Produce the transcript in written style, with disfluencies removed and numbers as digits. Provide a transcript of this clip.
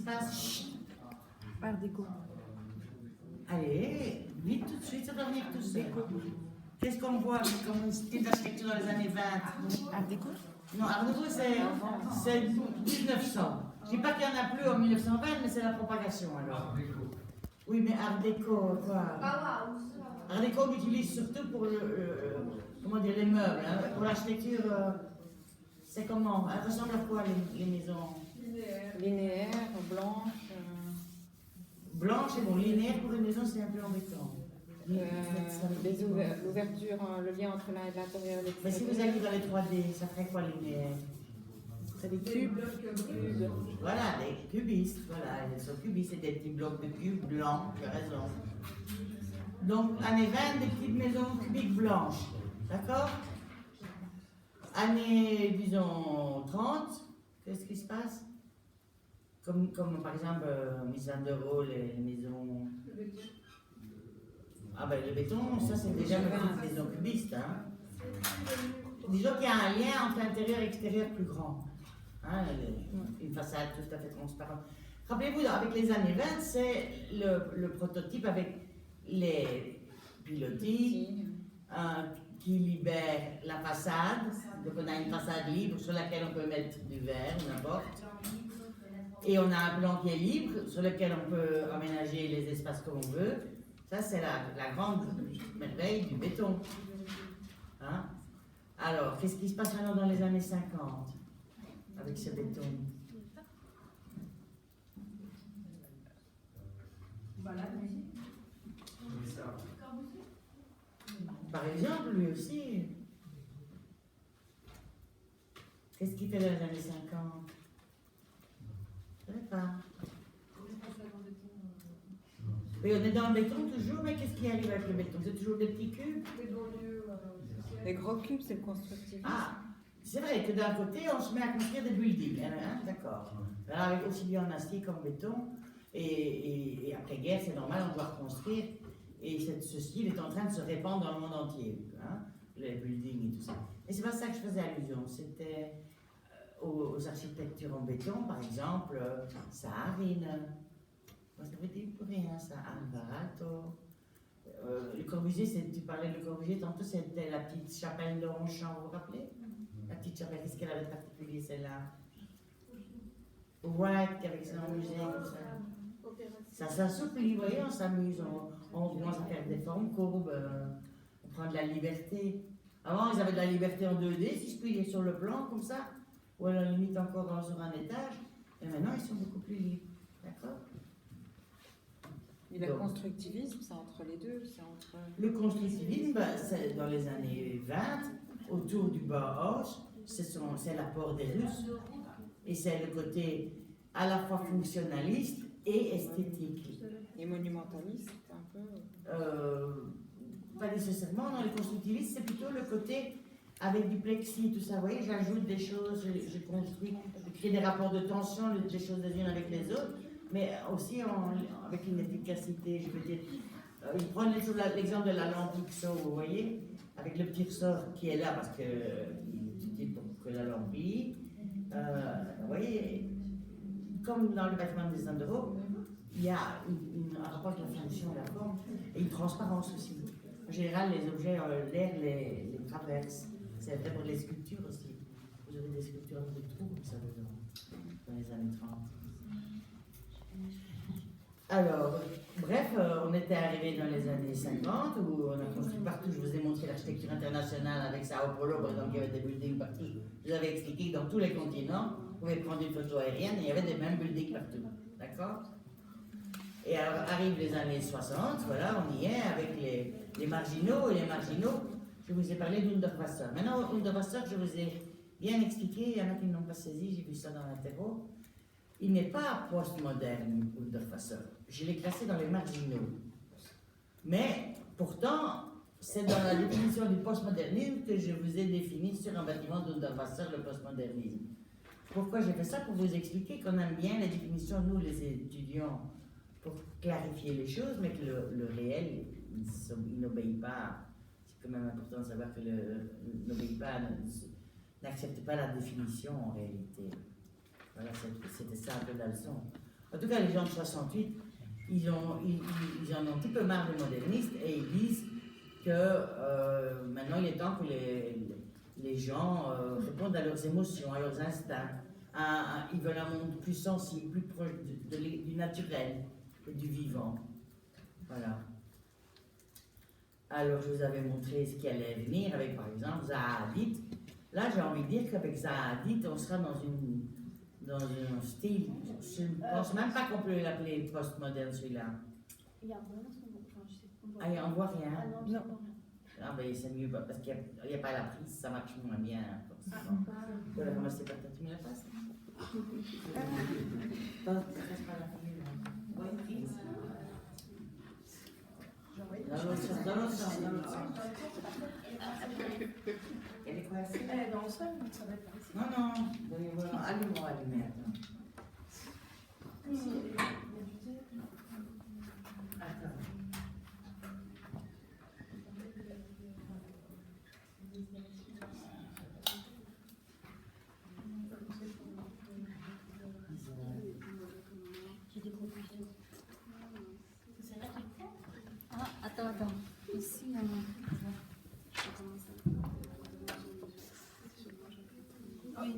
passe? Art déco. Allez, vite tout de suite, ça doit venir tout seul. Qu'est-ce qu'on voit comme style d'architecture dans les années 20? Art déco? Non, Art Nouveau, c'est 1900. Je ne dis pas qu'il n'y en a plus en 1920, mais c'est la propagation alors. Oui, mais Art déco, quoi? Art déco, on l'utilise surtout pour comment dire, les meubles, hein. Pour l'architecture, c'est comment? Elle ressemble à quoi les maisons? Linéaire, blanche. Blanche et bon, linéaire pour une maison, c'est un peu embêtant. L'ouverture, le lien entre l'intérieur et l'extérieur. Mais si vous alliez dans les 3D, ça ferait quoi linéaire? C'est des cubes. Voilà, des cubistes, voilà, ils sont cubistes, c'est des petits blocs de cubes blancs, tu as raison. Donc, années 20, des petites maisons cubiques blanches, d'accord? Années, disons, 30, qu'est-ce qui se passe? Comme par exemple, Miss Anderot, les maisons... Ah ben le béton, ça c'est déjà une petite maison cubiste, hein. Disons qu'il y a un lien entre intérieur et extérieur plus grand. Hein, une façade tout à fait transparente. Rappelez-vous, avec les années 20, c'est le prototype avec les pilotis qui libèrent la façade. Donc on a une façade libre sur laquelle on peut mettre du verre, n'importe. Et on a un plan qui est libre, sur lequel on peut aménager les espaces comme on veut. Ça, c'est la grande merveille du béton. Hein? Alors, qu'est-ce qui se passe maintenant dans les années 50 avec ce béton? Par exemple, lui aussi. Qu'est-ce qu'il fait dans les années 50? Je ne sais pas. Oui, on est dans le béton toujours, mais qu'est-ce qui arrive avec le béton? C'est toujours des petits cubes? Les gros cubes, c'est le constructivisme. Ah, c'est vrai que d'un côté, on se met à construire des buildings, hein, d'accord. Alors, avec aussi bien en acier qu'en béton, et après-guerre, c'est normal, on doit reconstruire, et ce style est en train de se répandre dans le monde entier, hein, les buildings et tout ça. Et c'est pas ça que je faisais allusion, c'était aux architectures en béton, par exemple, Saarinen. Ça veut dire pour rien, ça, Alvarado. Le Corbusier, tu parlais de Corbusier, tantôt c'était la petite chapelle de Ronchamp, vous vous rappelez? La petite chapelle, qu'est-ce qu'elle avait de particulier, celle-là? White, avec son musée, comme ça. Ça s'assouplit, vous voyez, on s'amuse, on commence à faire des formes courbes, on prend de la liberté. Avant, ils avaient de la liberté en 2D, si je puis dire, sur le plan, comme ça, ou à la limite encore sur un étage, et maintenant, ils sont beaucoup plus libres, d'accord? Et le constructivisme, c'est entre les deux, c'est entre... Le constructivisme, c'est dans les années 20, autour du Bauhaus, c'est l'apport des Russes, et c'est le côté à la fois fonctionnaliste et esthétique. Et monumentaliste, un peu... Pas nécessairement, dans le constructivisme, c'est plutôt le côté avec du plexi, tout ça, vous voyez, j'ajoute des choses, je construis, je crée des rapports de tension, des choses les unes avec les autres, mais aussi avec une efficacité, je veux dire. Il prend l'exemple de la lampe XO, vous voyez, avec le petit ressort qui est là parce qu'il est utile pour que la lampe brille. Vous voyez, comme dans le bâtiment des Anderot, il y a un rapport avec la fonction, la forme, et une transparence aussi. En général, les objets, l'air les traverse. C'est vrai pour les sculptures aussi. Vous avez des sculptures avec des trous comme ça dedans, dans les années 30. Alors, bref, on était arrivé dans les années 50 où on a construit partout. Je vous ai montré l'architecture internationale avec Sao Paulo, par exemple, il y avait des buildings partout. Je vous avais expliqué que dans tous les continents, vous pouvez prendre une photo aérienne et il y avait des mêmes buildings partout. D'accord? Et alors arrivent les années 60, voilà, on y est avec les marginaux. Et les marginaux, je vous ai parlé d'Underwasser. Maintenant, Underwasser, je vous ai bien expliqué, il y en a qui ne l'ont pas saisi, j'ai vu ça dans l'interro. Il n'est pas postmoderne, Underwasser. Je l'ai classé dans les marginaux. Mais pourtant, c'est dans la définition du postmodernisme que je vous ai défini sur un bâtiment d'Underwasser, le postmodernisme. Pourquoi j'ai fait ça? Pour vous expliquer qu'on aime bien les définitions, nous les étudiants, pour clarifier les choses, mais que le réel, il n'obéit pas. C'est quand même important de savoir que n'obéit pas, n'accepte pas la définition en réalité. Voilà, c'était ça un peu la leçon. En tout cas, les gens de 68, ils en ont un petit peu marre des modernistes et ils disent que maintenant il est temps que les gens répondent à leurs émotions, à leurs instincts. Ils veulent un monde plus sensible, plus proche du naturel et du vivant. Voilà. Alors, je vous avais montré ce qui allait venir avec, par exemple, Zaha Hadid. Là, j'ai envie de dire qu'avec Zaha Hadid, on sera dans un style. Je ne pense même pas qu'on peut l'appeler postmoderne, celui-là. Il y a rien en ce moment. Enfin, je sais pas. Ah, on voit rien. Ah non, je vois rien. Ah, ben c'est mieux parce qu'il n'y a pas la prise, ça marche moins bien. Voilà, comment c'est pas tu me la passes? Non, ça passe pas la prise. Dans l'autre sens, dans l'autre sens, dans l'autre sens. Elle est coincée? Elle est dans le sol, donc ça va être par ici. Non, non, donnez-moi, allumons, allumez, attends. Attends. J'ai des gros tuyaux. C'est là qu'il faut. Ah, attends. Ici, Oui,